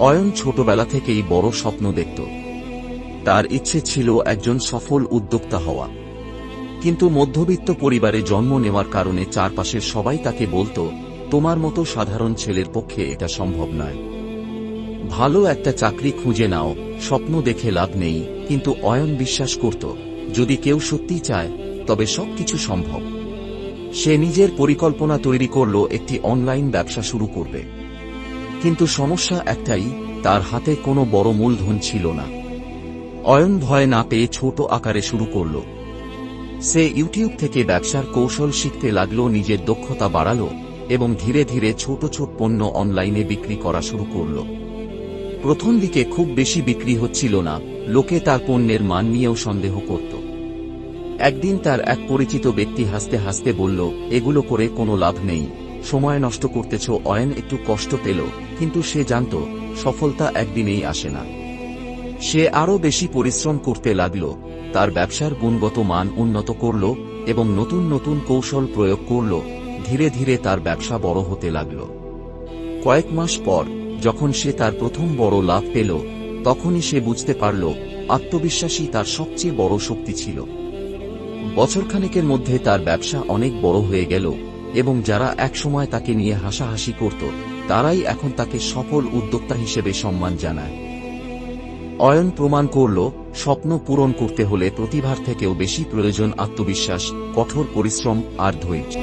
অয়ন ছোটবেলা থেকেই বড় স্বপ্ন দেখত। তার ইচ্ছে ছিল একজন সফল উদ্যোক্তা হওয়া। কিন্তু মধ্যবিত্ত পরিবারে জন্ম নেওয়ার কারণে চারপাশের সবাই তাকে বলতো, তোমার মতো সাধারণ ছেলের পক্ষে এটা সম্ভব নয়। ভালো একটা চাকরি খুঁজে নাও, স্বপ্ন দেখে লাভ নেই। কিন্তু অয়ন বিশ্বাস করত, যদি কেউ সত্যি চায় তবে সবকিছু সম্ভব। সে নিজের পরিকল্পনা তৈরি করল, একটি অনলাইন ব্যবসা শুরু করবে। কিন্তু সমস্যা একটাই, তার হাতে কোনো বড় মূলধন ছিল না। অয়ন ভয় না পেয়ে ছোট আকারে শুরু করল। সে ইউটিউব থেকে ব্যবসার কৌশল শিখতে লাগল, নিজের দক্ষতা বাড়াল এবং ধীরে ধীরে ছোট ছোট পণ্য অনলাইনে বিক্রি করা শুরু করল। প্রথম দিকে খুব বেশি বিক্রি হচ্ছিল না, লোকে তার পণ্যের মান নিয়েও সন্দেহ করত। একদিন তার এক পরিচিত ব্যক্তি হাসতে হাসতে বলল, এগুলো করে কোনো লাভ নেই, সময় নষ্ট করতেছ। অয়ন একটু কষ্ট পেল, কিন্তু সে জানত সফলতা একদিনেই আসে না। সে আরও বেশি পরিশ্রম করতে লাগল, তার ব্যবসার গুণগত মান উন্নত করল এবং নতুন নতুন কৌশল প্রয়োগ করল। ধীরে ধীরে তার ব্যবসা বড় হতে লাগল। কয়েক মাস পর যখন সে তার প্রথম বড় লাভ পেল, তখনই সে বুঝতে পারল আত্মবিশ্বাসই তার সবচেয়ে বড় শক্তি ছিল। বছরখানেকের মধ্যে তার ব্যবসা অনেক বড় হয়ে গেল এবং যারা একসময় তাকে নিয়ে হাসাহাসি করত, তারাই এখন তাকে সফল উদ্যোক্তা হিসেবে সম্মান জানায়। অয়ন প্রমাণ করল, স্বপ্ন পূরণ করতে হলে প্রতিভার থেকেও বেশি প্রয়োজন আত্মবিশ্বাস, কঠোর পরিশ্রম আর ধৈর্য।